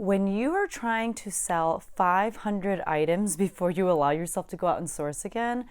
When you are trying to sell 500 items before you allow yourself to go out and source again,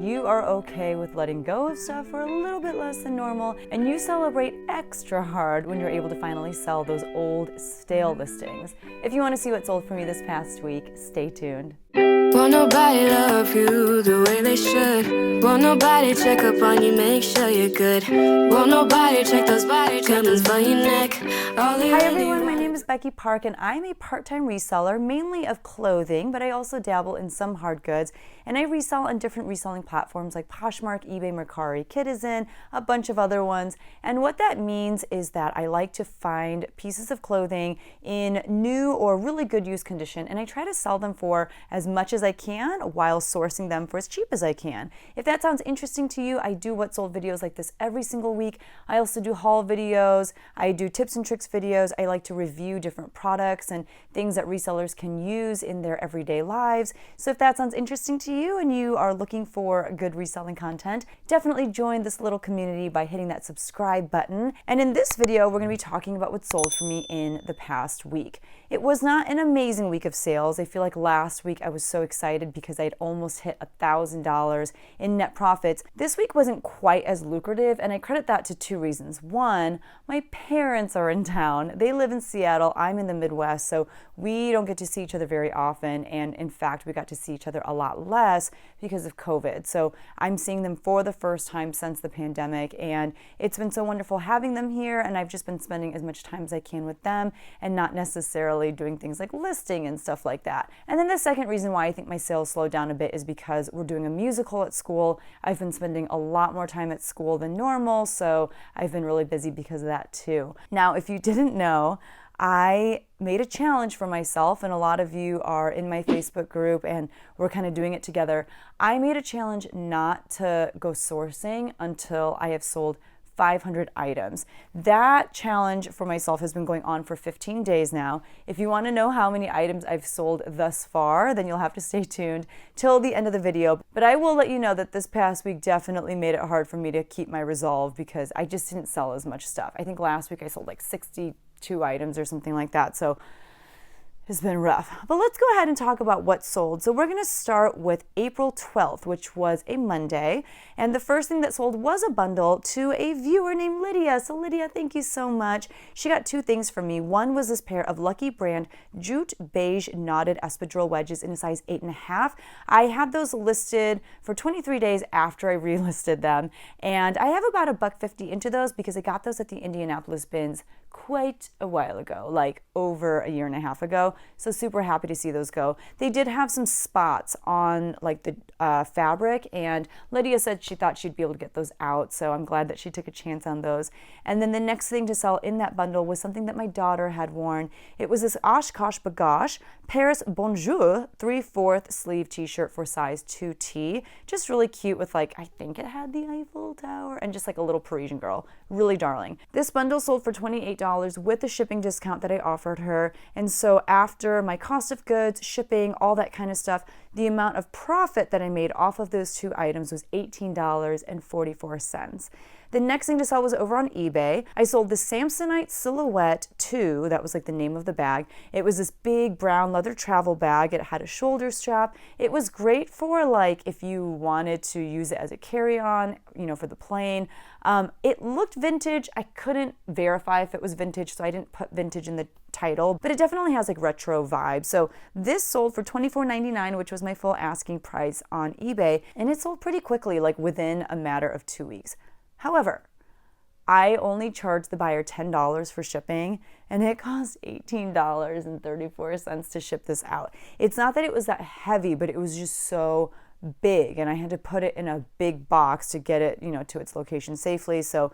you are okay with letting go of stuff for a little bit less than normal, and you celebrate extra hard when you're able to finally sell those old, stale listings. If you want to see what sold for me this past week, stay tuned. Won't nobody love you the way they should. Won't nobody check up on you, make sure you're good. Won't nobody check those body treatments for your neck. Hi everyone, my name is Becky Park and I'm a part-time reseller, mainly of clothing, but I also dabble in some hard goods, and I resell on different reselling platforms like Poshmark, eBay, Mercari, Kitizen, a bunch of other ones. And what that means is that I like to find pieces of clothing in new or really good use condition, and I try to sell them for as much as I can while sourcing them for as cheap as I can. If that sounds interesting to you, I do what sold videos like this every single week. I also do haul videos, I do tips and tricks videos. I like to review different products and things that resellers can use in their everyday lives. So if that sounds interesting to you and you are looking for good reselling content, definitely join this little community by hitting that subscribe button. And in this video, we're going to be talking about what sold for me in the past week. It was not an amazing week of sales. I feel like last week I was so excited because I'd almost hit $1,000 in net profits. This week wasn't quite as lucrative, and I credit that to two reasons. One, my parents are in town. They live in Seattle. I'm in the Midwest, so we don't get to see each other very often, and in fact, we got to see each other a lot less because of COVID. So I'm seeing them for the first time since the pandemic, and it's been so wonderful having them here, and I've just been spending as much time as I can with them and not necessarily doing things like listing and stuff like that. And then the second reason why I think my sales slowed down a bit is because we're doing a musical at school. I've been spending a lot more time at school than normal, so I've been really busy because of that too. Now, if you didn't know, I made a challenge for myself, and a lot of you are in my Facebook group and we're kind of doing it together. I made a challenge not to go sourcing until I have sold 500 items. That challenge for myself has been going on for 15 days now. If you want to know how many items I've sold thus far, then you'll have to stay tuned till the end of the video. But I will let you know that this past week definitely made it hard for me to keep my resolve because I just didn't sell as much stuff. I think last week I sold like 62 items or something like that. So it's been rough. But let's go ahead and talk about what sold. So we're going to start with April 12th, which was a Monday. And the first thing that sold was a bundle to a viewer named Lydia. So Lydia, thank you so much. She got two things from me. One was this pair of Lucky Brand jute beige knotted espadrille wedges in a size 8.5. I had those listed for 23 days after I relisted them. And I have about $1.50 into those because I got those at the Indianapolis bins quite a while ago, like over a year and a half ago. So super happy to see those go. They did have some spots on like the fabric, and Lydia said she thought she'd be able to get those out. So I'm glad that she took a chance on those. And then the next thing to sell in that bundle was something that my daughter had worn. It was this Oshkosh B'gosh Paris Bonjour 3/4 sleeve t-shirt for size 2T. Just really cute with like, I think it had the Eiffel Tower and just like a little Parisian girl. Really darling. This bundle sold for $28 with the shipping discount that I offered her. And so after my cost of goods, shipping, all that kind of stuff, the amount of profit that I made off of those two items was $18.44. The next thing to sell was over on eBay. I sold the Samsonite Silhouette 2, that was like the name of the bag. It was this big brown leather travel bag. It had a shoulder strap. It was great for like if you wanted to use it as a carry-on, you know, for the plane. It looked vintage. I couldn't verify if it was vintage, so I didn't put vintage in the title, but it definitely has like retro vibes. So this sold for $24.99, which was my full asking price on eBay, and it sold pretty quickly, like within a matter of 2 weeks. However, I only charged the buyer $10 for shipping, and it cost $18.34 to ship this out. It's not that it was that heavy, but it was just so big, and I had to put it in a big box to get it, you know, to its location safely. So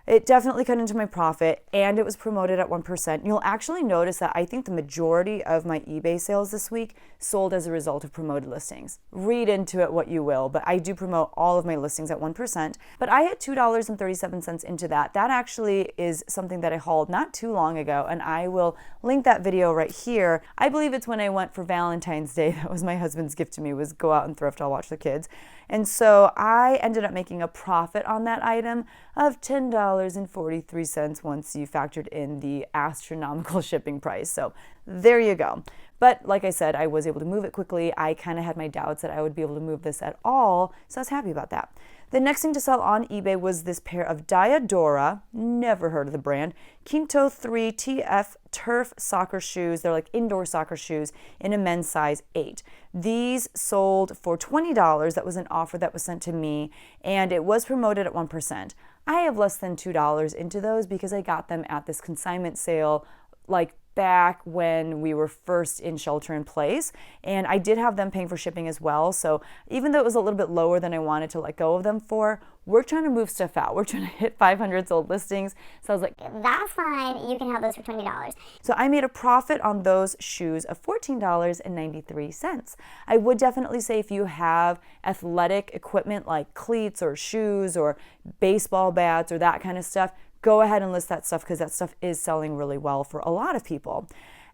it definitely cut into my profit, and it was promoted at 1%. You'll actually notice that I think the majority of my eBay sales this week sold as a result of promoted listings. Read into it what you will, but I do promote all of my listings at 1%. But I hit $2.37 into that. That actually is something that I hauled not too long ago, and I will link that video right here. I believe it's when I went for Valentine's Day. That was my husband's gift to me, was go out and thrift. I'll watch the kids. And so I ended up making a profit on that item of $10.43 once you factored in the astronomical shipping price. So there you go. But like I said, I was able to move it quickly. I kind of had my doubts that I would be able to move this at all, so I was happy about that. The next thing to sell on eBay was this pair of Diadora, never heard of the brand, Quinto 3 TF turf soccer shoes. They're like indoor soccer shoes in a men's size 8. These sold for $20. That was an offer that was sent to me, and it was promoted at 1%. I have less than $2 into those because I got them at this consignment sale like back when we were first in shelter in place, and I did have them paying for shipping as well. So even though it was a little bit lower than I wanted to let go of them for, we're trying to move stuff out. We're trying to hit 500 sold listings. So I was like, that's fine, you can have those for $20. So I made a profit on those shoes of $14.93. I would definitely say if you have athletic equipment like cleats or shoes or baseball bats or that kind of stuff, go ahead and list that stuff because that stuff is selling really well for a lot of people.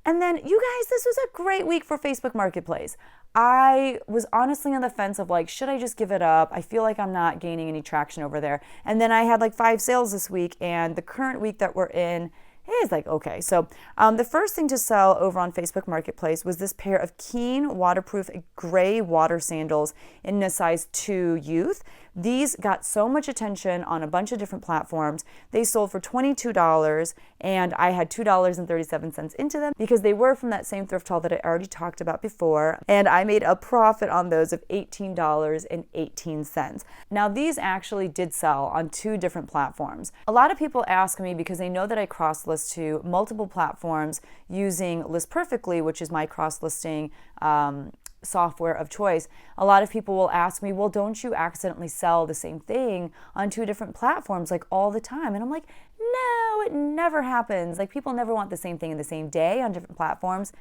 And then you guys, this was a great week for Facebook Marketplace. I was honestly on the fence of like, should I just give it up? I feel like I'm not gaining any traction over there. And then I had like 5 sales this week, and the current week that we're in is like, okay. So the first thing to sell over on Facebook Marketplace was this pair of Keen waterproof gray water sandals in a size 2 youth. These got so much attention on a bunch of different platforms. They sold for $22, and I had $2.37 into them because they were from that same thrift haul that I already talked about before, and I made a profit on those of $18.18. Now, these actually did sell on 2 different platforms. A lot of people ask me because they know that I cross-list to multiple platforms using List Perfectly, which is my cross-listing software of choice. A lot of people will ask me, well, don't you accidentally sell the same thing on 2 different platforms like all the time? And I'm like, no, it never happens. Like, people never want the same thing in the same day on different platforms.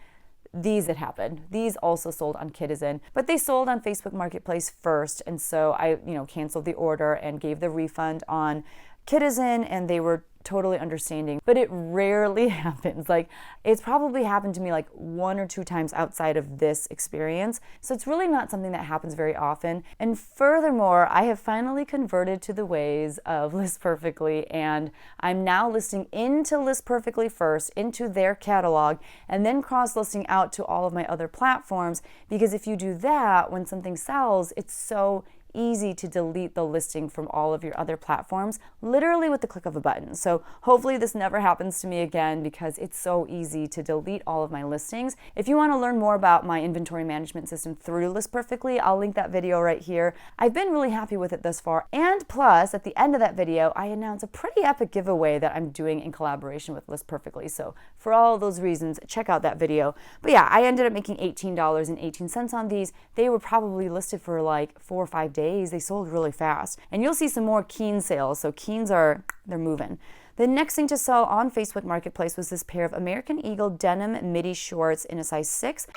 These it happened. These also sold on Kitizen, but they sold on Facebook Marketplace first. And so I, canceled the order and gave the refund on Kitizen, and they were totally understanding, but it rarely happens. Like, it's probably happened to me like 1 or 2 times outside of this experience. So it's really not something that happens very often. And furthermore, I have finally converted to the ways of List Perfectly, and I'm now listing into List Perfectly first, into their catalog, and then cross-listing out to all of my other platforms, because if you do that, when something sells, it's so easy to delete the listing from all of your other platforms, literally with the click of a button. So hopefully this never happens to me again because it's so easy to delete all of my listings. If you want to learn more about my inventory management system through List Perfectly, I'll link that video right here. I've been really happy with it thus far. And plus, at the end of that video, I announced a pretty epic giveaway that I'm doing in collaboration with List Perfectly. So for all of those reasons, check out that video. But yeah, I ended up making $18.18 on these. They were probably listed for like 4 or 5 days. They sold really fast. And you'll see some more Keen sales. So Keens they're moving. The next thing to sell on Facebook Marketplace was this pair of American Eagle denim midi shorts in a size 6.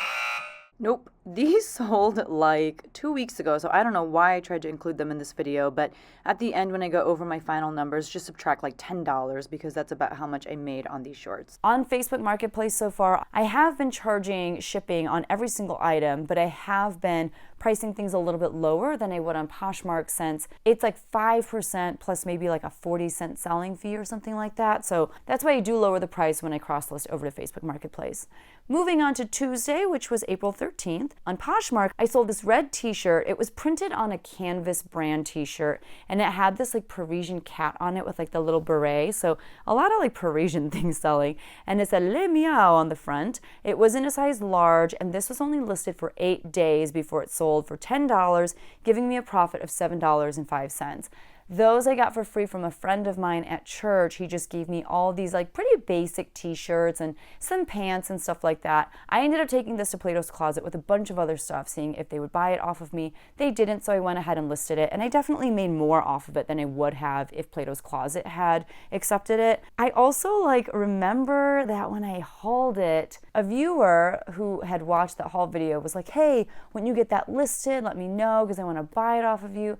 Nope, these sold like 2 weeks ago, so I don't know why I tried to include them in this video, but at the end when I go over my final numbers, just subtract like $10 because that's about how much I made on these shorts. On Facebook Marketplace so far, I have been charging shipping on every single item, but I have been pricing things a little bit lower than I would on Poshmark, since it's like 5% plus maybe like a 40-cent selling fee or something like that. So that's why I do lower the price when I cross-list over to Facebook Marketplace. Moving on to Tuesday, which was April 13th. On Poshmark, I sold this red t-shirt. It was printed on a Canvas brand t-shirt, and it had this like Parisian cat on it with like the little beret. So a lot of like Parisian things selling. And it said Le Miao on the front. It was in a size large, and this was only listed for 8 days before it sold for $10, giving me a profit of $7.05. Those I got for free from a friend of mine at church. He just gave me all these like pretty basic t-shirts and some pants and stuff like that. I ended up taking this to Plato's Closet with a bunch of other stuff, seeing if they would buy it off of me. They didn't, so I went ahead and listed it, and I definitely made more off of it than I would have if Plato's Closet had accepted it. I also like remember that when I hauled it, a viewer who had watched that haul video was like, hey, when you get that listed, let me know because I want to buy it off of you.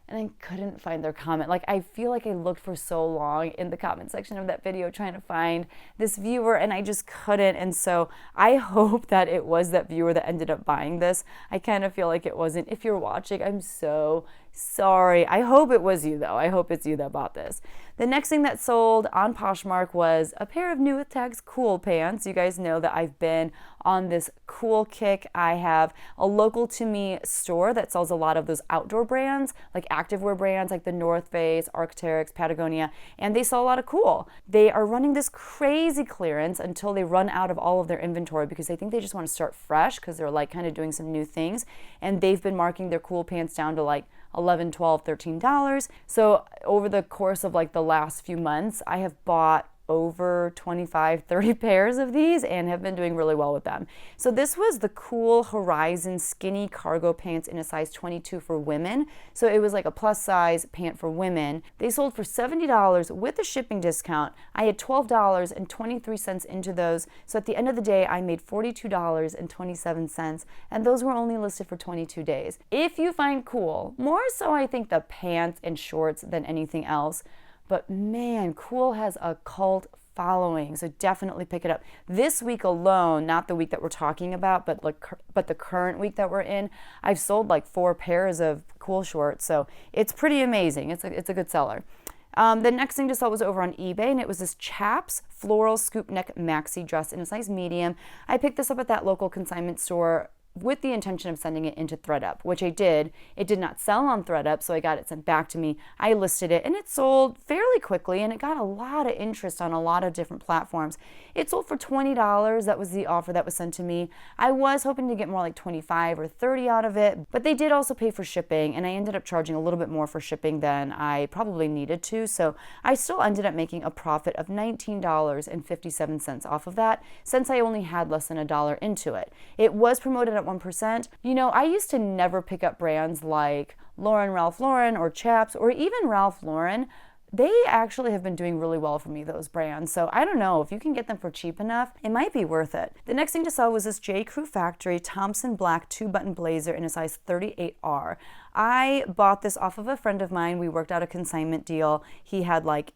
and I couldn't find their comment. Like, I feel like I looked for so long in the comment section of that video trying to find this viewer, and I just couldn't. And so I hope that it was that viewer that ended up buying this. I kind of feel like it wasn't. If you're watching, I'm so sorry. I hope it was you, though. I hope it's you that bought this. The next thing that sold on Poshmark was a pair of new with tags cool pants. You guys know that I've been on this cool kick. I have a local to me store that sells a lot of those outdoor brands, like activewear brands like the North Face, Arc'teryx, Patagonia, and they sell a lot of cool. They are running this crazy clearance until they run out of all of their inventory because they think they just want to start fresh because they're like kind of doing some new things, and they've been marking their cool pants down to like $11, $12, $13. So over the course of like the last few months, I have bought over 25, 30 pairs of these and have been doing really well with them. So this was the Cool Horizon skinny cargo pants in a size 22 for women. So it was like a plus size pant for women. They sold for $70 with a shipping discount. I had $12.23 into those. So at the end of the day, I made $42.27, and those were only listed for 22 days. If you find cool, more so I think the pants and shorts than anything else, but man, cool has a cult following, so definitely pick it up. This week alone, not the week that we're talking about, but the current week that we're in, I've sold like 4 pairs of cool shorts, so it's pretty amazing. It's a good seller. The next thing to sell was over on eBay, and it was this Chaps floral scoop neck maxi dress in a size medium. I picked this up at that local consignment store with the intention of sending it into thredUP, which I did. It did not sell on thredUP, so I got it sent back to me. I listed it, and it sold fairly quickly, and it got a lot of interest on a lot of different platforms. It sold for $20. That was the offer that was sent to me. I was hoping to get more like $25 or $30 out of it, but they did also pay for shipping, and I ended up charging a little bit more for shipping than I probably needed to, so I still ended up making a profit of $19.57 off of that, since I only had less than $1 into it. It was promoted at 1%. You know, I used to never pick up brands like Ralph Lauren, or Chaps, or even Ralph Lauren. They actually have been doing really well for me, those brands. So I don't know, if you can get them for cheap enough, it might be worth it. The next thing to sell was this J. Crew Factory Thompson black 2-button blazer in a size 38R. I bought this off of a friend of mine. We worked out a consignment deal. He had like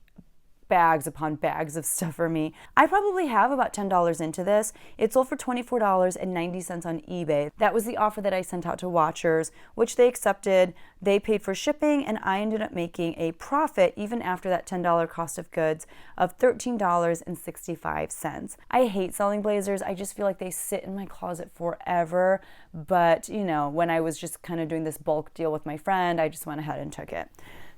bags upon bags of stuff for me. I probably have about $10 into this. It sold for $24.90 on eBay. That was the offer that I sent out to watchers, which they accepted. They paid for shipping, and I ended up making a profit even after that $10 cost of goods of $13.65. I hate selling blazers. I just feel like they sit in my closet forever. But, you know, when I was just kind of doing this bulk deal with my friend, I just went ahead and took it.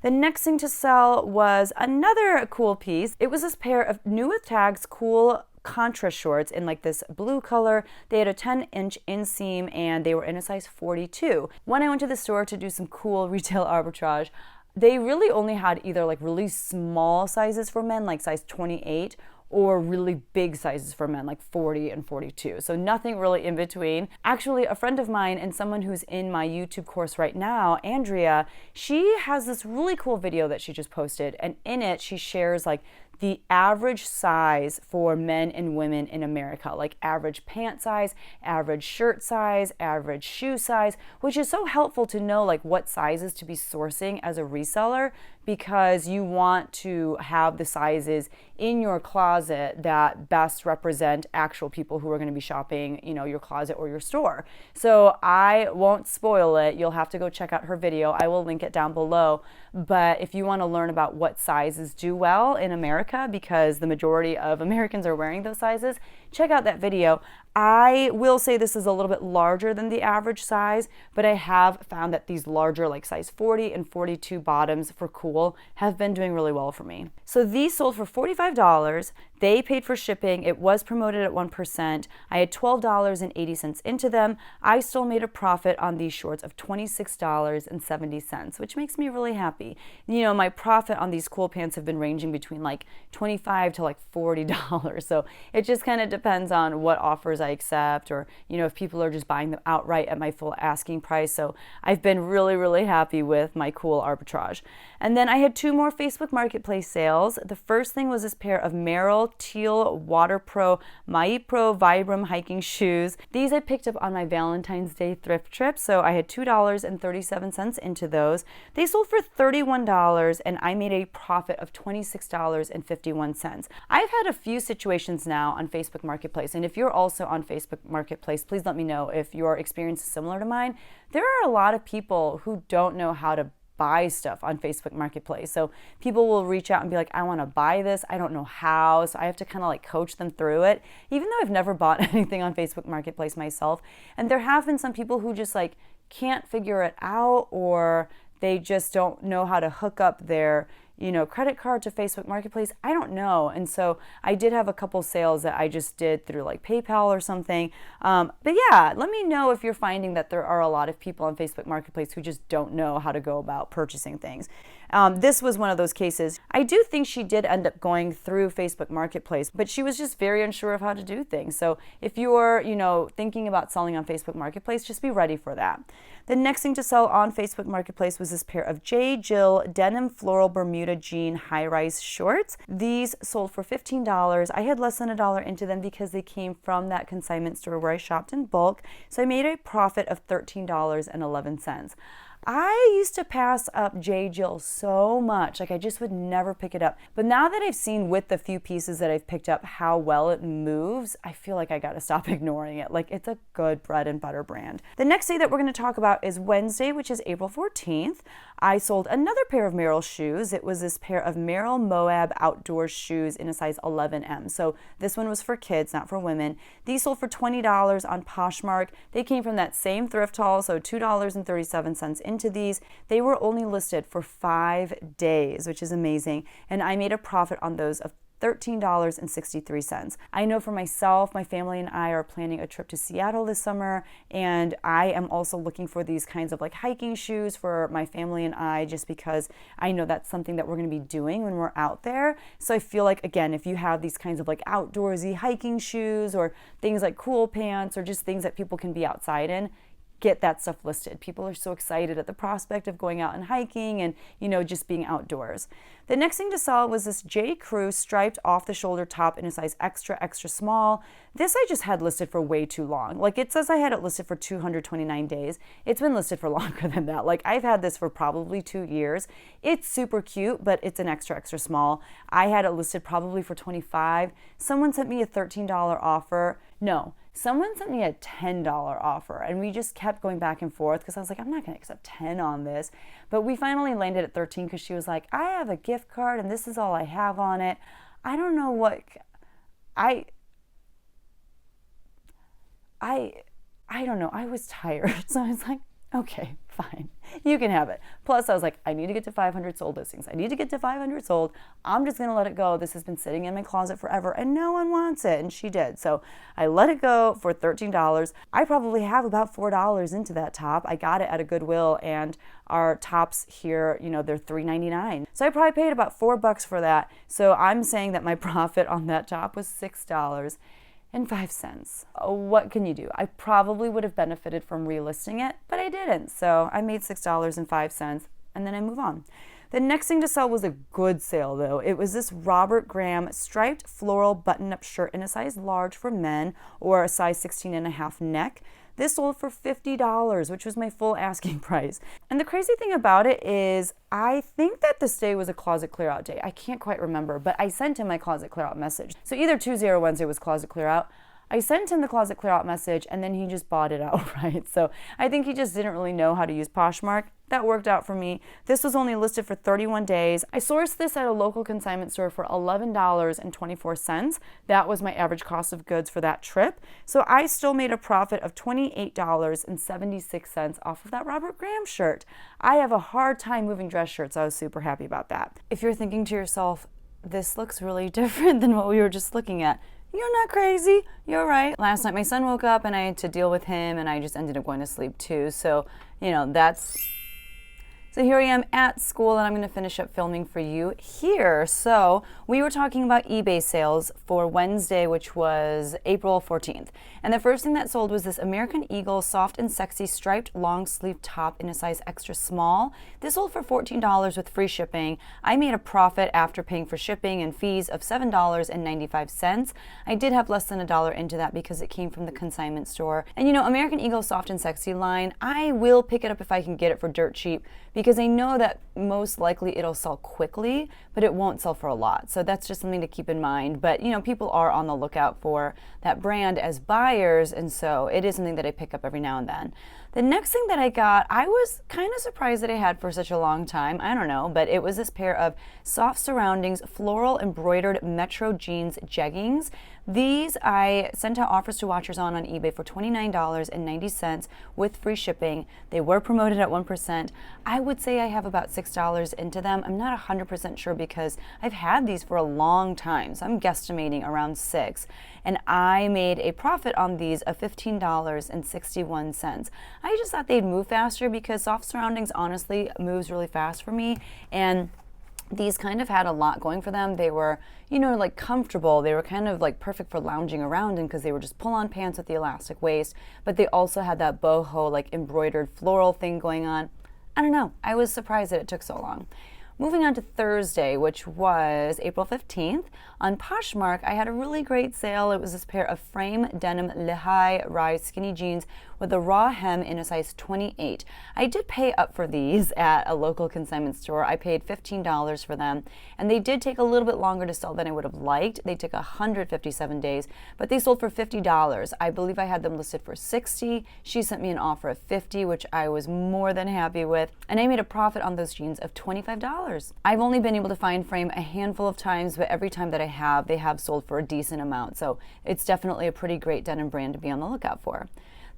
The next thing to sell was another cool piece. It was this pair of new with tags cool Contra shorts in like this blue color. They had a 10-inch inseam, and they were in a size 42. When I went to the store to do some cool retail arbitrage, they really only had either like really small sizes for men, like size 28, or really big sizes for men, like 40 and 42. So nothing really in between. Actually, a friend of mine and someone who's in my YouTube course right now, Andrea, she has this really cool video that she just posted, and in it she shares like the average size for men and women in America, like average pant size, average shirt size, average shoe size, which is so helpful to know like what sizes to be sourcing as a reseller, because you want to have the sizes in your closet that best represent actual people who are going to be shopping, you know, your closet or your store. So I won't spoil it. You'll have to go check out her video. I will link it down below. But if you want to learn about what sizes do well in America, because the majority of Americans are wearing those sizes, check out that video. I will say this is a little bit larger than the average size, but I have found that these larger, like size 40 and 42 bottoms for cool have been doing really well for me. So these sold for $45. They paid for shipping. It was promoted at 1%. I had $12.80 into them. I still made a profit on these shorts of $26.70, which makes me really happy. You know, my profit on these cool pants have been ranging between like $25 to like $40. So it just kind of depends on what offers I accept, or, you know, if people are just buying them outright at my full asking price. So I've been really, really happy with my cool arbitrage. And then I had 2 more Facebook Marketplace sales. The first thing was this pair of Merrell Teal Water Pro Maipro Vibram hiking shoes. These I picked up on my Valentine's Day thrift trip, so I had $2.37 into those. They sold for $31 and I made a profit of $26.51. I've had a few situations now on Facebook Marketplace, and if you're also on Facebook Marketplace, please let me know if your experience is similar to mine. There are a lot of people who don't know how to buy stuff on Facebook Marketplace. So people will reach out and be like, I want to buy this. I don't know how. So I have to kind of like coach them through it, even though I've never bought anything on Facebook Marketplace myself. And there have been some people who just like can't figure it out, or they just don't know how to hook up their, you know, credit card to Facebook Marketplace. I don't know. And so I did have a couple sales that I just did through like PayPal or something. But yeah, let me know if you're finding that there are a lot of people on Facebook Marketplace who just don't know how to go about purchasing things. This was one of those cases. I do think she did end up going through Facebook Marketplace, but she was just very unsure of how to do things. So if you're, you know, thinking about selling on Facebook Marketplace, just be ready for that. The next thing to sell on Facebook Marketplace was this pair of J. Jill denim floral Bermuda jean high-rise shorts. These sold for $15. I had less than $1 into them because they came from that consignment store where I shopped in bulk. So I made a profit of $13.11. I used to pass up J. Jill so much, like I just would never pick it up. But now that I've seen with the few pieces that I've picked up how well it moves, I feel like I gotta stop ignoring it. Like, it's a good bread and butter brand. The next day that we're gonna talk about is Wednesday, which is April 14th. I sold another pair of Merrell shoes. It was this pair of Merrell Moab outdoor shoes in a size 11M. So this one was for kids, not for women. These sold for $20 on Poshmark. They came from that same thrift haul, so $2.37 into these. They were only listed for 5 days, which is amazing. And I made a profit on those of $13.63. I know for myself, my family and I are planning a trip to Seattle this summer, and I am also looking for these kinds of like hiking shoes for my family and I, just because I know that's something that we're going to be doing when we're out there. So I feel like, again, if you have these kinds of like outdoorsy hiking shoes, or things like cool pants, or just things that people can be outside in, get that stuff listed. People are so excited at the prospect of going out and hiking and, you know, just being outdoors. The next thing to sell was this J. Crew striped off the shoulder top in a size extra, extra small. This I just had listed for way too long. Like, it says I had it listed for 229 days. It's been listed for longer than that. Like, I've had this for probably 2 years. It's super cute, but it's an extra, extra small. I had it listed probably for 25. Someone sent me a $13 offer. No, someone sent me a $10 offer, and we just kept going back and forth because I was like, I'm not going to accept 10 on this. But we finally landed at 13 because she was like, I have a gift card and this is all I have on it. I don't know what I don't know. I was tired. So I was like, okay, fine, you can have it. Plus I was like, I need to get to 500 sold listings. I need to get to 500 sold. I'm just going to let it go. This has been sitting in my closet forever and no one wants it. And she did. So I let it go for $13. I probably have about $4 into that top. I got it at a Goodwill, and our tops here, you know, they're $3.99. So I probably paid about $4 for that. So I'm saying that my profit on that top was $6.05. What can you do? I probably would have benefited from relisting it, but I didn't. So I made $6.05, and then I move on. The next thing to sell was a good sale, though. It was this Robert Graham striped floral button-up shirt in a size large for men, or a size 16.5 neck. This sold for $50, which was my full asking price. And the crazy thing about it is, I think that this day was a closet clear out day. I can't quite remember, but I sent him my closet clear out message. So either Tuesday or Wednesday was closet clear out. I sent him the closet clear out message, and then he just bought it outright. So I think he just didn't really know how to use Poshmark. That worked out for me. This was only listed for 31 days. I sourced this at a local consignment store for $11.24. That was my average cost of goods for that trip. So I still made a profit of $28.76 off of that Robert Graham shirt. I have a hard time moving dress shirts. I was super happy about that. If you're thinking to yourself, this looks really different than what we were just looking at, you're not crazy. You're right. Last night my son woke up and I had to deal with him, and I just ended up going to sleep too. So, you know, that's So here I am at school and I'm going to finish up filming for you here. So we were talking about eBay sales for Wednesday, which was April 14th. And the first thing that sold was this American Eagle soft and sexy striped long sleeve top in a size extra small. This sold for $14 with free shipping. I made a profit after paying for shipping and fees of $7.95. I did have less than $1 into that because it came from the consignment store. And you know, American Eagle soft and sexy line, I will pick it up if I can get it for dirt cheap, because I know that most likely it'll sell quickly, but it won't sell for a lot. So that's just something to keep in mind. But you know, people are on the lookout for that brand as buyers, and so it is something that I pick up every now and then. The next thing that I got, I was kind of surprised that I had for such a long time. I don't know, but it was this pair of soft surroundings, floral embroidered Metro jeans jeggings. These I sent out offers to watchers on eBay for $29.90 with free shipping. They were promoted at 1%. I would say I have about $6 into them. I'm not 100% sure because I've had these for a long time, so I'm guesstimating around $6. And I made a profit on these of $15.61. I just thought they'd move faster because soft surroundings honestly moves really fast for me, and these kind of had a lot going for them. They were, you know, like comfortable. They were kind of like perfect for lounging around in because they were just pull-on pants with the elastic waist, but they also had that boho like embroidered floral thing going on. I don't know. I was surprised that it took so long. Moving on to Thursday, which was April 15th, on Poshmark, I had a really great sale. It was this pair of frame denim Lehigh rise skinny jeans with a raw hem in a size 28. I did pay up for these at a local consignment store. I paid $15 for them, and they did take a little bit longer to sell than I would have liked. They took 157 days, but they sold for $50. I believe I had them listed for $60. She sent me an offer of $50, which I was more than happy with, and I made a profit on those jeans of $25. I've only been able to find frame a handful of times, but every time that I have, they have sold for a decent amount. So it's definitely a pretty great denim brand to be on the lookout for.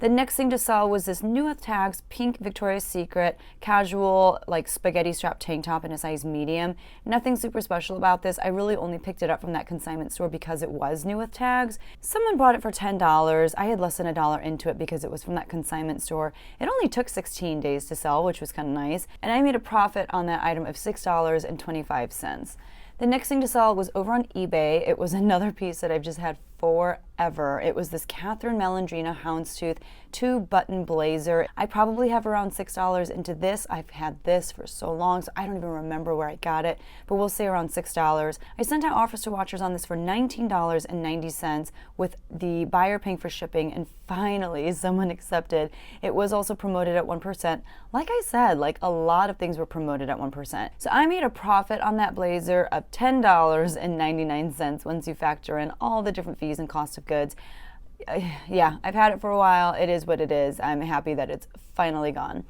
The next thing to sell was this new with tags pink Victoria's Secret casual like spaghetti strap tank top in a size medium. Nothing super special about this. I really only picked it up from that consignment store because it was new with tags. Someone bought it for $10. I had less than $1 into it because it was from that consignment store. It only took 16 days to sell, which was kind of nice. And I made a profit on that item of $6.25. The next thing to sell was over on eBay. It was another piece that I've just had forever. It was this Catherine Melandrina houndstooth 2-button blazer. I probably have around $6 into this. I've had this for so long, so I don't even remember where I got it, but we'll say around $6. I sent out offers to watchers on this for $19.90 with the buyer paying for shipping, and finally someone accepted. It was also promoted at 1%. Like I said, like a lot of things were promoted at 1%. So I made a profit on that blazer of $10.99 once you factor in all the different fees and cost of goods. Yeah, I've had it for a while. It is what it is. I'm happy that it's finally gone.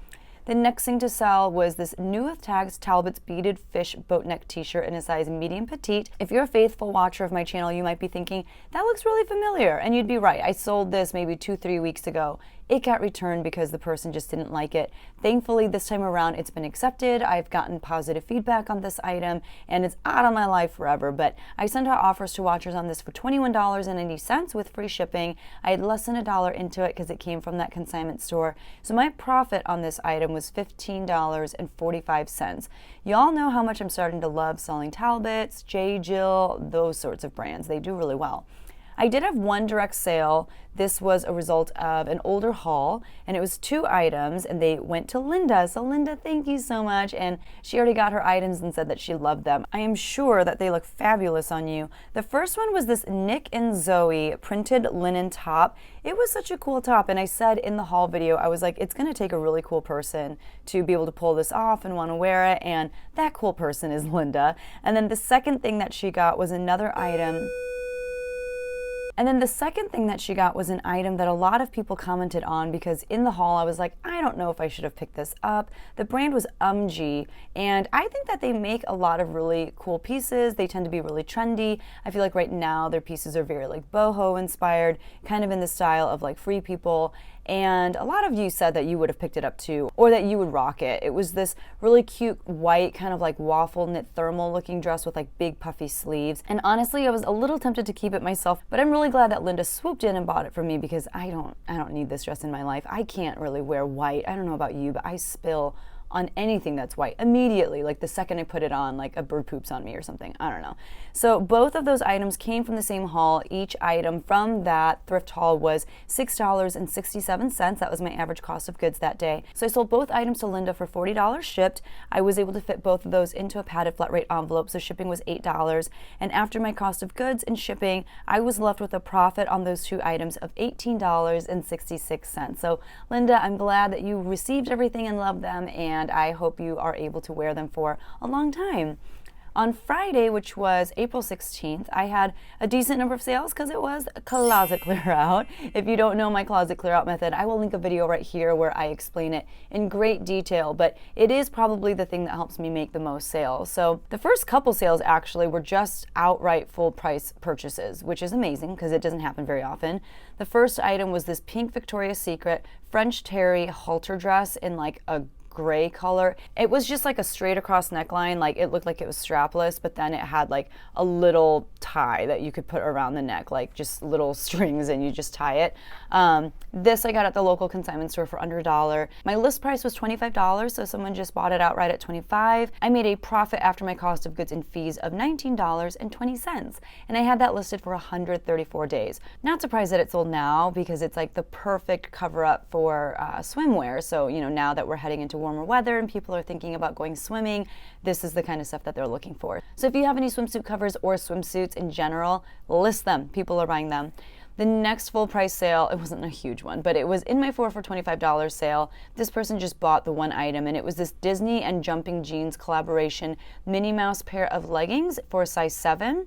The next thing to sell was this new with tags Talbot's beaded fish boat neck t-shirt in a size medium petite. If you're a faithful watcher of my channel, you might be thinking, that looks really familiar. And you'd be right. I sold this maybe 2-3 weeks ago. It got returned because the person just didn't like it. Thankfully, this time around, it's been accepted. I've gotten positive feedback on this item, and it's out of my life forever. But I sent out offers to watchers on this for $21.90 with free shipping. I had less than $1 into it because it came from that consignment store. So my profit on this item was $15.45. Y'all know how much I'm starting to love selling Talbots, J. Jill, those sorts of brands. They do really well. I did have one direct sale. This was a result of an older haul, and it was 2 items, and they went to Linda. So Linda, thank you so much. And she already got her items and said that she loved them. I am sure that they look fabulous on you. The first one was this Nick and Zoe printed linen top. It was such a cool top, and I said in the haul video, I was like, it's gonna take a really cool person to be able to pull this off and wanna wear it, and that cool person is Linda. And then the second thing that she got was another item. And then the second thing that she got was an item that a lot of people commented on, because in the haul I was like, I don't know if I should have picked this up. The brand was UMG, and I think that they make a lot of really cool pieces. They tend to be really trendy. I feel like right now their pieces are very like boho inspired, kind of in the style of like Free People. And a lot of you said that you would have picked it up too, or that you would rock it. It was this really cute white kind of like waffle knit thermal looking dress with like big puffy sleeves. And honestly, I was a little tempted to keep it myself, but I'm really glad that Linda swooped in and bought it for me, because I don't need this dress in my life. I can't really wear white. I don't know about you, but I spill on anything that's white immediately, like the second I put it on, like a bird poops on me or something. I don't know. So both of those items came from the same haul. Each item from that thrift haul was $6.67. That was my average cost of goods that day. So I sold both items to Linda for $40 shipped. I was able to fit both of those into a padded flat rate envelope, so shipping was $8. And after my cost of goods and shipping, I was left with a profit on those two items of $18.66. So Linda, I'm glad that you received everything and loved them, and I hope you are able to wear them for a long time. On Friday, which was April 16th, I had a decent number of sales because it was a closet clear out. If you don't know my closet clear out method, I will link a video right here where I explain it in great detail, but it is probably the thing that helps me make the most sales. So the first couple sales actually were just outright full price purchases, which is amazing because it doesn't happen very often. The first item was this pink Victoria's Secret French terry halter dress in like a gray color. It was just like a straight across neckline, like it looked like it was strapless, but then it had like a little tie that you could put around the neck, like just little strings, and you just tie it. This I got at the local consignment store for under $1. My list price was $25, so someone just bought it outright at $25. I made a profit after my cost of goods and fees of $19.20, and I had that listed for 134 days. Not surprised that it sold now, because it's like the perfect cover up for swimwear. So, you know, now that we're heading into warmer weather and people are thinking about going swimming, this is the kind of stuff that they're looking for. So if you have any swimsuit covers or swimsuits in general, list them. People are buying them. The next full price sale, it wasn't a huge one, but it was in my 4 for $25 sale. This person just bought the one item, and it was this Disney and Jumping Jeans collaboration Minnie Mouse pair of leggings for a size 7.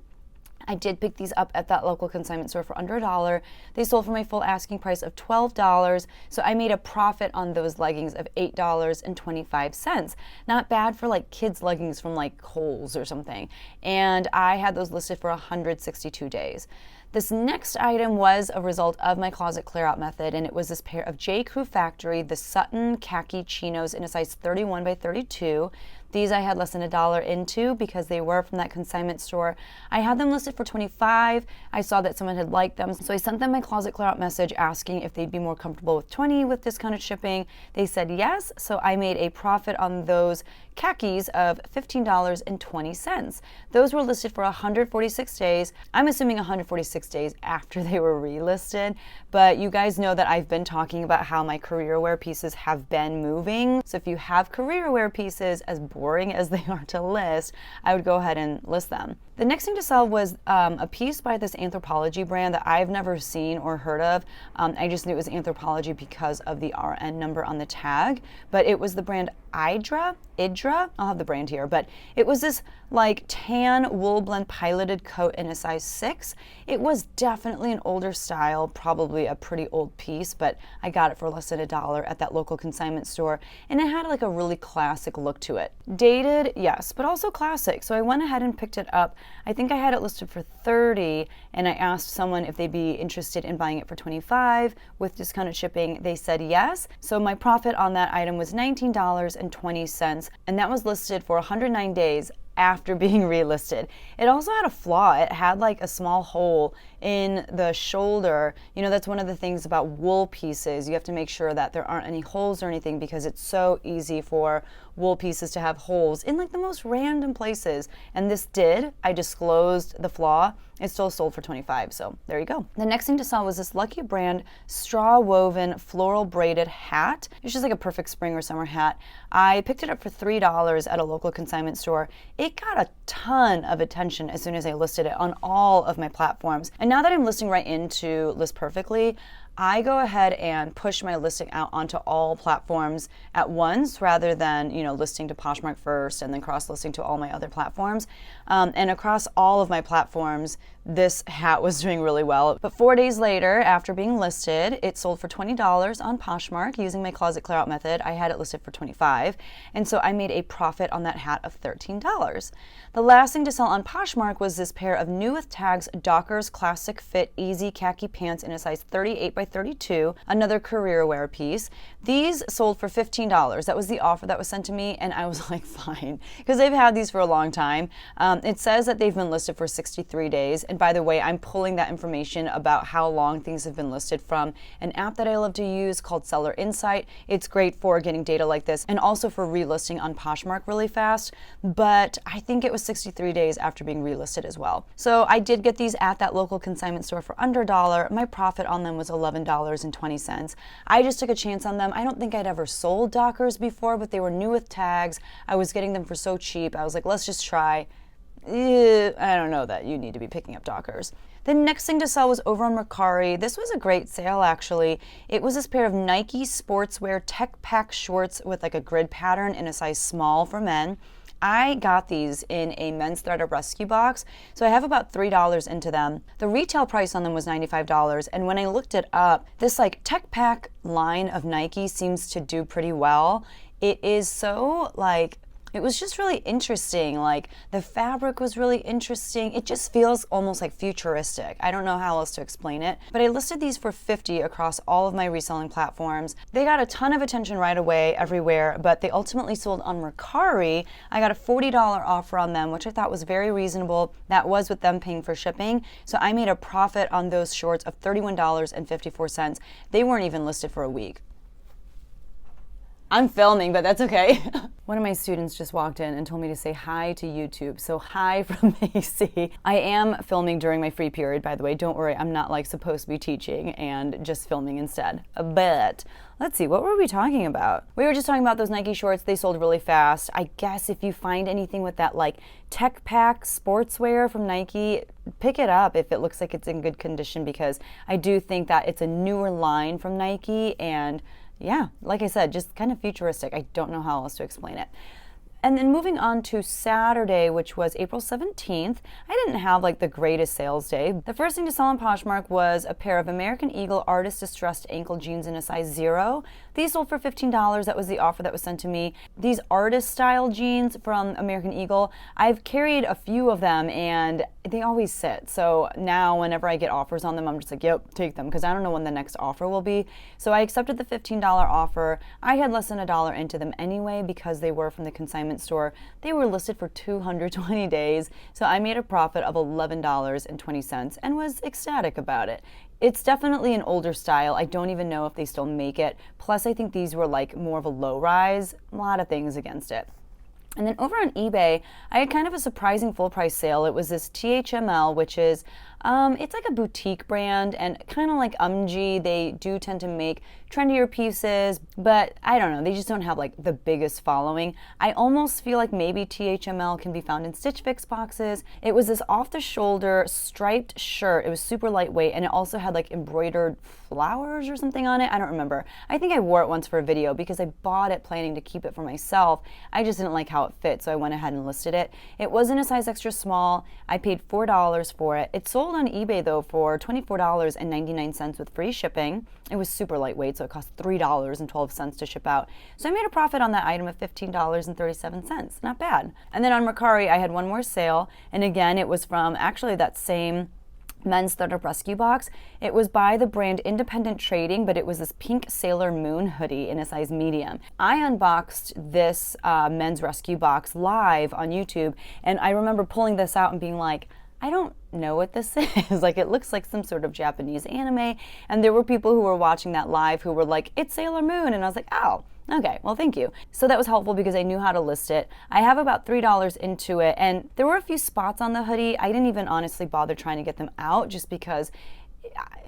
I did pick these up at that local consignment store for under $1. They sold for my full asking price of $12, so I made a profit on those leggings of $8.25. Not bad for like kids' leggings from like Kohl's or something. And I had those listed for 162 days. This next item was a result of my closet clear out method, and it was this pair of J. Crew Factory, the Sutton khaki chinos in a size 31 by 32. These I had less than $1 into because they were from that consignment store. I had them listed for $25. I saw that someone had liked them, so I sent them my closet clear out message asking if they'd be more comfortable with $20 with discounted shipping. They said yes, so I made a profit on those khakis of $15.20. Those were listed for 146 days. I'm assuming 146 days after they were relisted, but you guys know that I've been talking about how my career wear pieces have been moving. So if you have career wear pieces, as boring as they are to list, I would go ahead and list them. The next thing to sell was a piece by this Anthropologie brand that I've never seen or heard of. I just knew it was Anthropologie because of the RN number on the tag, but it was the brand Idra, I'll have the brand here, but it was this like tan wool blend piloted coat in a size 6. It was definitely an older style, probably a pretty old piece, but I got it for less than $1 at that local consignment store, and it had like a really classic look to it. Dated, yes, but also classic, so I went ahead and picked it up. I think I had it listed for $30, and I asked someone if they'd be interested in buying it for $25 with discounted shipping. They said yes, so my profit on that item was $19.20, and that was listed for 109 days after being relisted. It also had a flaw. It had like a small hole in the shoulder. You know, that's one of the things about wool pieces. You have to make sure that there aren't any holes or anything, because it's so easy for wool pieces to have holes in like the most random places. And this did. I disclosed the flaw. It still sold for $25, so there you go. The next thing to sell was this Lucky Brand straw woven floral braided hat. It's just like a perfect spring or summer hat. I picked it up for $3 at a local consignment store. It got a ton of attention as soon as I listed it on all of my platforms. And now that I'm listing right into List Perfectly, I go ahead and push my listing out onto all platforms at once, rather than, you know, listing to Poshmark first and then cross-listing to all my other platforms. And across all of my platforms, this hat was doing really well. But 4 days later, after being listed, it sold for $20 on Poshmark using my closet clear out method. I had it listed for $25, and so I made a profit on that hat of $13. The last thing to sell on Poshmark was this pair of new with tags Dockers Classic Fit Easy Khaki Pants in a size 38 by size 32, another career wear piece. These sold for $15. That was the offer that was sent to me, and I was like, fine, because they've had these for a long time. It says that they've been listed for 63 days, and by the way, I'm pulling that information about how long things have been listed from an app that I love to use called Seller Insight. It's great for getting data like this and also for relisting on Poshmark really fast, but I think it was 63 days after being relisted as well. So I did get these at that local consignment store for under $1. My profit on them was $11.20. I just took a chance on them. I don't think I'd ever sold Dockers before, but they were new with tags. I was getting them for so cheap. I was like, let's just try. I don't know that you need to be picking up Dockers. The next thing to sell was over on Mercari. This was a great sale, actually. It was this pair of Nike sportswear tech pack shorts with like a grid pattern in a size small for men. I got these in a men's thredUP rescue box, so I have about $3 into them. The retail price on them was $95, and when I looked it up, this like tech pack line of Nike seems to do pretty well. It is so like, it was just really interesting. Like the fabric was really interesting. It just feels almost like futuristic. I don't know how else to explain it, but I listed these for $50 across all of my reselling platforms. They got a ton of attention right away everywhere, but they ultimately sold on Mercari. I got a $40 offer on them, which I thought was very reasonable. That was with them paying for shipping. So I made a profit on those shorts of $31.54. They weren't even listed for a week. I'm filming, but that's okay. One of my students just walked in and told me to say hi to YouTube. So hi from Macy. I am filming during my free period, by the way. Don't worry, I'm not like supposed to be teaching and just filming instead. But let's see, what were we talking about? We were just talking about those Nike shorts. They sold really fast. I guess if you find anything with that like tech pack sportswear from Nike, pick it up if it looks like it's in good condition, because I do think that it's a newer line from Nike, and yeah, like I said, just kind of futuristic. I don't know how else to explain it. And then moving on to Saturday, which was April 17th, I didn't have like the greatest sales day. The first thing to sell on Poshmark was a pair of American Eagle Artist Distressed ankle jeans in a size 0. These sold for $15. That was the offer that was sent to me. These artist style jeans from American Eagle, I've carried a few of them and they always sit. So now whenever I get offers on them, I'm just like, yep, take them, because I don't know when the next offer will be. So I accepted the $15 offer. I had less than $1 into them anyway because they were from the consignment store. They were listed for 220 days, so I made a profit of $11.20 and was ecstatic about it. It's definitely an older style. I don't even know if they still make it. Plus, I think these were like more of a low rise. A lot of things against it. And then over on eBay, I had kind of a surprising full price sale. It was this THML, which is, it's like a boutique brand, and kind of like UMG, they do tend to make trendier pieces, but I don't know, they just don't have like the biggest following. I almost feel like maybe THML can be found in Stitch Fix boxes. It was this off the shoulder striped shirt. It was super lightweight, and it also had like embroidered flowers or something on it. I don't remember. I think I wore it once for a video because I bought it planning to keep it for myself. I just didn't like how it fit, so I went ahead and listed it. It was in a size extra small. I paid $4 for it. It sold on eBay though for $24.99 with free shipping. It was super lightweight, so it cost $3.12 to ship out. So I made a profit on that item of $15.37. Not bad. And then on Mercari, I had one more sale, and again, it was from actually that same men's thredUP rescue box. It was by the brand Independent Trading, but it was this pink Sailor Moon hoodie in a size medium. I unboxed this men's rescue box live on YouTube, and I remember pulling this out and being like, I don't know what this is. Like, it looks like some sort of Japanese anime, and there were people who were watching that live who were like, it's Sailor Moon, and I was like, oh, okay, well, thank you. So that was helpful because I knew how to list it. I have about $3 into it, and there were a few spots on the hoodie. I didn't even honestly bother trying to get them out just because,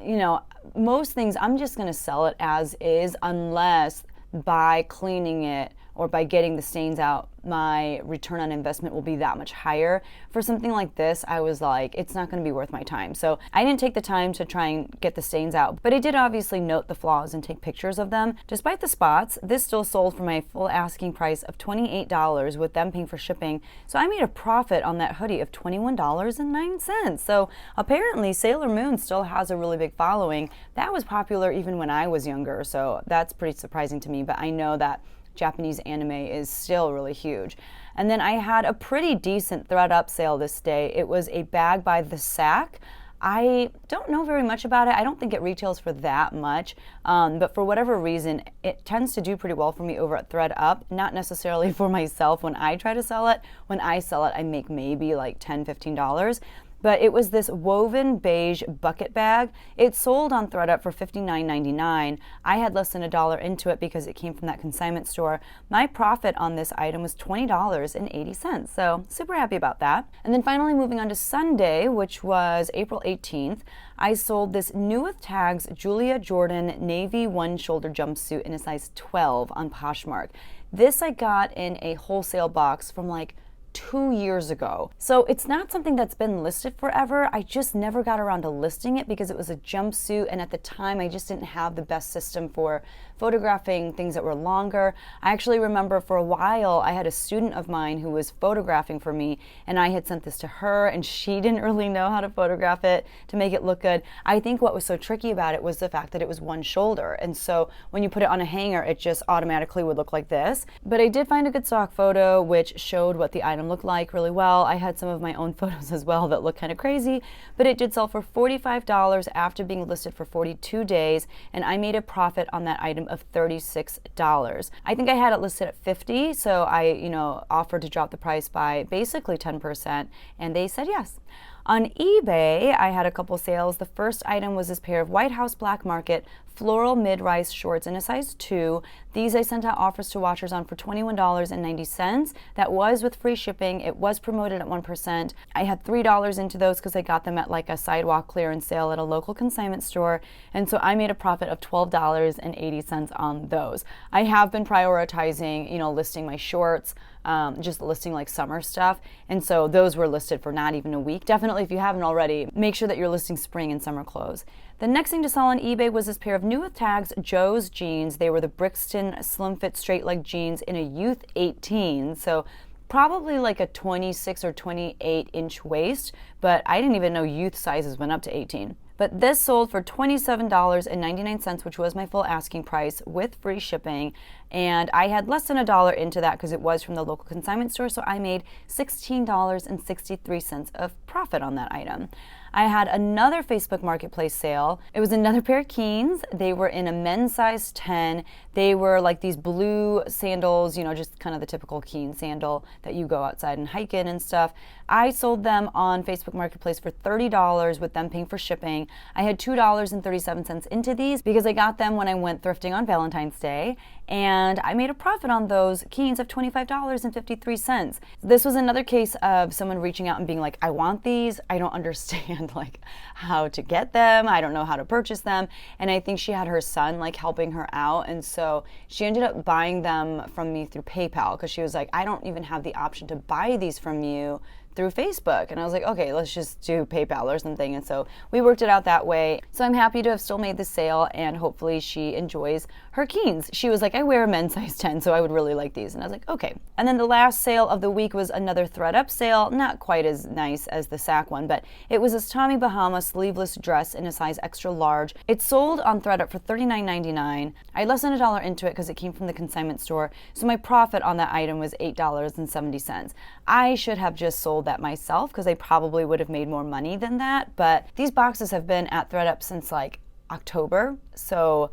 you know, most things I'm just gonna sell it as is, unless by cleaning it or by getting the stains out, my return on investment will be that much higher. For something like this, I was like, it's not going to be worth my time. So I didn't take the time to try and get the stains out, but I did obviously note the flaws and take pictures of them. Despite the spots, this still sold for my full asking price of $28 with them paying for shipping. So I made a profit on that hoodie of $21.09. So apparently Sailor Moon still has a really big following. That was popular even when I was younger, so that's pretty surprising to me, but I know that Japanese anime is still really huge. And then I had a pretty decent thredUP sale this day. It was a bag by The Sack. I don't know very much about it. I don't think it retails for that much, but for whatever reason, it tends to do pretty well for me over at thredUP, not necessarily for myself when I try to sell it. When I sell it, I make maybe like $10, $15. But it was this woven beige bucket bag. It sold on thredUP for $59.99. I had less than $1 into it because it came from that consignment store. My profit on this item was $20.80, so super happy about that. And then finally moving on to Sunday, which was April 18th, I sold this new with tags Julia Jordan navy one-shoulder jumpsuit in a size 12 on Poshmark. This I got in a wholesale box from like 2 years ago. So it's not something that's been listed forever. I just never got around to listing it because it was a jumpsuit, and at the time I just didn't have the best system for photographing things that were longer. I actually remember for a while I had a student of mine who was photographing for me, and I had sent this to her and she didn't really know how to photograph it to make it look good. I think what was so tricky about it was the fact that it was one shoulder, and so when you put it on a hanger it just automatically would look like this. But I did find a good stock photo which showed what the item looked like really well. I had some of my own photos as well that look kind of crazy, but it did sell for $45 after being listed for 42 days, and I made a profit on that item of $36. I think I had it listed at $50, so I, offered to drop the price by basically 10%, and they said yes. On eBay, I had a couple sales. The first item was this pair of White House Black Market floral mid-rise shorts in a size 2. These I sent out offers to watchers on for $21.90. That was with free shipping. It was promoted at 1%. I had $3 into those because I got them at like a sidewalk clearance sale at a local consignment store, and so I made a profit of $12.80 on those. I have been prioritizing, listing my shorts, just listing like summer stuff, and so those were listed for not even a week. Definitely, if you haven't already, make sure that you're listing spring and summer clothes. The next thing to sell on eBay was this pair of new with tags Joe's jeans. They were the Brixton slim fit straight leg jeans in a youth 18, so probably like a 26 or 28 inch waist, but I didn't even know youth sizes went up to 18. But this sold for $27.99, which was my full asking price with free shipping. And I had less than $1 into that because it was from the local consignment store, so I made $16.63 of profit on that item. I had another Facebook Marketplace sale. It was another pair of Keens. They were in a men's size 10. They were like these blue sandals, just kind of the typical Keen sandal that you go outside and hike in and stuff. I sold them on Facebook Marketplace for $30 with them paying for shipping. I had $2.37 into these because I got them when I went thrifting on Valentine's Day, and I made a profit on those Keens of $25.53. This was another case of someone reaching out and being like, I want these. I don't understand like how to get them. I don't know how to purchase them. And I think she had her son like helping her out, and so she ended up buying them from me through PayPal because she was like, I don't even have the option to buy these from you through Facebook. And I was like, okay, let's just do PayPal or something. And so we worked it out that way. So I'm happy to have still made the sale, and hopefully she enjoys her Keens. She was like, I wear a men's size 10, so I would really like these. And I was like, okay. And then the last sale of the week was another thredUP sale, not quite as nice as the Sac one, but it was this Tommy Bahama sleeveless dress in a size extra large. It sold on thredUP for $39.99. I had less than $1 into it because it came from the consignment store, so my profit on that item was $8.70. I should have just sold that myself because I probably would have made more money than that, but these boxes have been at thredUP since like October, so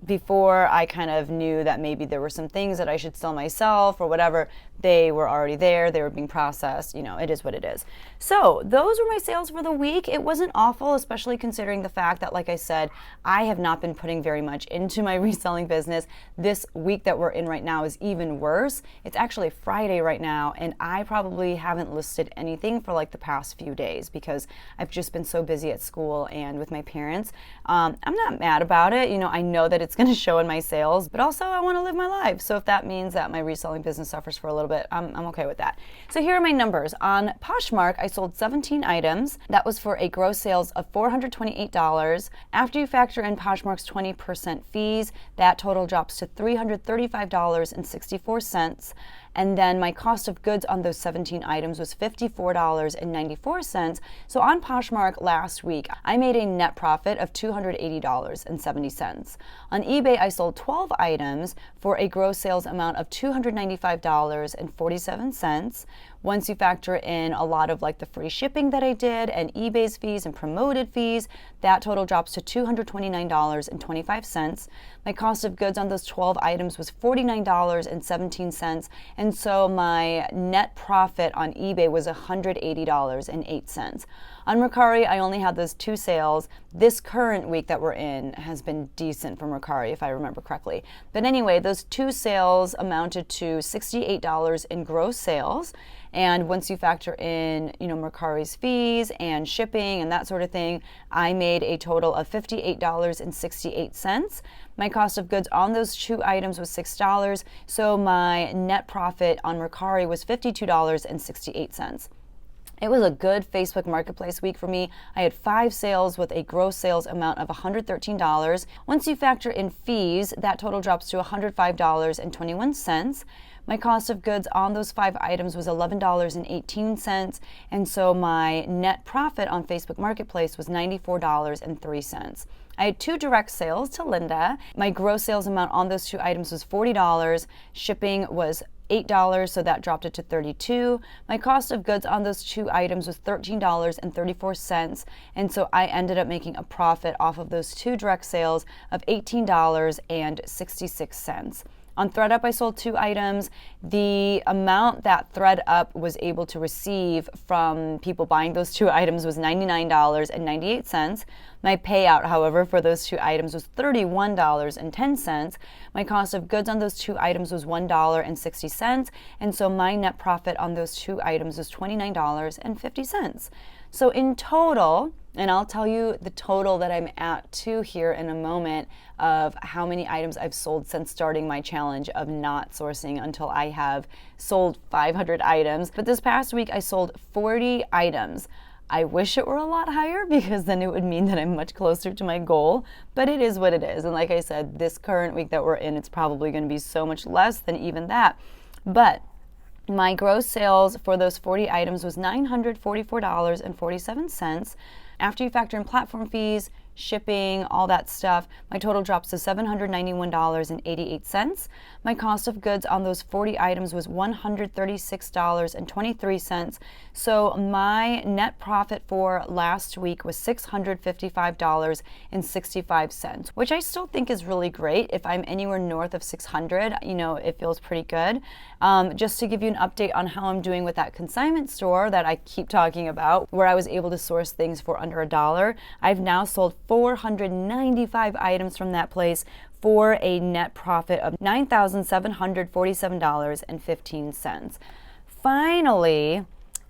before I kind of knew that maybe there were some things that I should sell myself or whatever, they were already there, they were being processed, it is what it is. So those were my sales for the week. It wasn't awful, especially considering the fact that, like I said, I have not been putting very much into my reselling business. This week that we're in right now is even worse. It's actually Friday right now, and I probably haven't listed anything for like the past few days because I've just been so busy at school and with my parents. I'm not mad about it. I know that it's going to show in my sales, but also I want to live my life. So if that means that my reselling business suffers for a little bit, I'm okay with that. So here are my numbers. On Poshmark, I sold 17 items. That was for a gross sales of $428. After you factor in Poshmark's 20% fees, that total drops to $335.64. And then my cost of goods on those 17 items was $54.94. So on Poshmark last week, I made a net profit of $280.70. On eBay, I sold 12 items for a gross sales amount of $295.47. Once you factor in a lot of like the free shipping that I did and eBay's fees and promoted fees, that total drops to $229.25. My cost of goods on those 12 items was $49.17, and so my net profit on eBay was $180.08. On Mercari, I only had those 2 sales. This current week that we're in has been decent for Mercari, if I remember correctly. But anyway, those 2 sales amounted to $68 in gross sales. And once you factor in, Mercari's fees and shipping and that sort of thing, I made a total of $58.68. My cost of goods on those 2 items was $6. So my net profit on Mercari was $52.68. It was a good Facebook Marketplace week for me. I had 5 sales with a gross sales amount of $113. Once you factor in fees, that total drops to $105.21. My cost of goods on those 5 items was $11.18, and so my net profit on Facebook Marketplace was $94.03. I had 2 direct sales to Linda. My gross sales amount on those 2 items was $40. Shipping was $8, so that dropped it to $32. My cost of goods on those 2 items was $13.34, and so I ended up making a profit off of those 2 direct sales of $18.66. On thredUP, I sold 2 items. The amount that thredUP was able to receive from people buying those 2 items was $99.98. My payout, however, for those 2 items was $31.10. My cost of goods on those 2 items was $1.60, and so my net profit on those 2 items was $29.50. So in total, and I'll tell you the total that I'm at too here in a moment of how many items I've sold since starting my challenge of not sourcing until I have sold 500 items. But this past week I sold 40 items. I wish it were a lot higher because then it would mean that I'm much closer to my goal, but it is what it is. And like I said, this current week that we're in, it's probably going to be so much less than even that. But my gross sales for those 40 items was $944.47. After you factor in platform fees, shipping, all that stuff, my total drops to $791.88. My cost of goods on those 40 items was $136.23. So my net profit for last week was $655.65, which I still think is really great. If I'm anywhere north of 600, it feels pretty good. Just to give you an update on how I'm doing with that consignment store that I keep talking about, where I was able to source things for under $1, I've now sold 495 items from that place for a net profit of $9,747.15. Finally,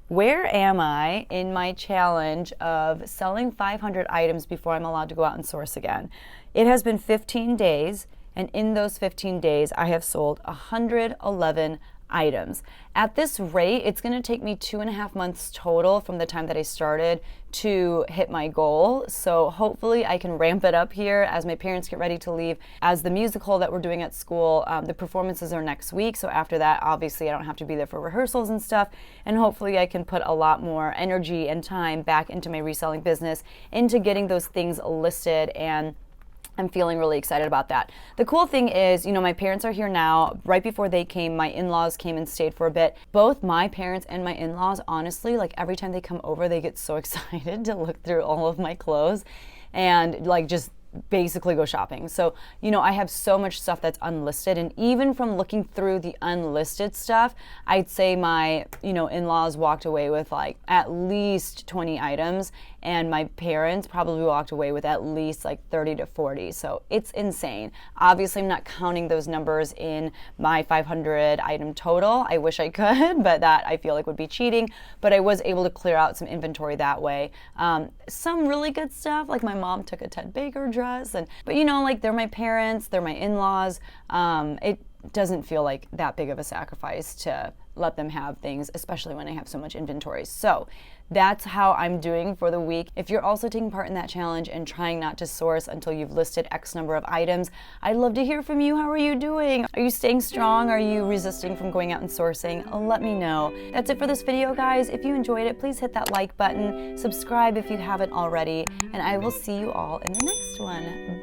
where am I in my challenge of selling 500 items before I'm allowed to go out and source again? It has been 15 days, and in those 15 days, I have sold 111 items. At this rate, it's going to take me 2.5 months total from the time that I started to hit my goal. So hopefully I can ramp it up here as my parents get ready to leave. As the musical that we're doing at school, the performances are next week. So after that, obviously I don't have to be there for rehearsals and stuff. And hopefully I can put a lot more energy and time back into my reselling business, into getting those things listed, and I'm feeling really excited about that. The cool thing is, my parents are here now. Right before they came, my in-laws came and stayed for a bit. Both my parents and my in-laws, honestly, like every time they come over, they get so excited to look through all of my clothes and just basically go shopping. So, I have so much stuff that's unlisted, and even from looking through the unlisted stuff, I'd say my, in-laws walked away with at least 20 items, and my parents probably walked away with at least 30 to 40. So it's insane. Obviously, I'm not counting those numbers in my 500 item total. I wish I could, but that I feel like would be cheating. But I was able to clear out some inventory that way. Some really good stuff, like my mom took a Ted Baker dress, but they're my parents, they're my in-laws. It doesn't feel like that big of a sacrifice to let them have things, especially when I have so much inventory. So that's how I'm doing for the week. If you're also taking part in that challenge and trying not to source until you've listed X number of items, I'd love to hear from you. How are you doing? Are you staying strong? Are you resisting from going out and sourcing? Let me know. That's it for this video, guys. If you enjoyed it, please hit that like button, subscribe if you haven't already, and I will see you all in the next one.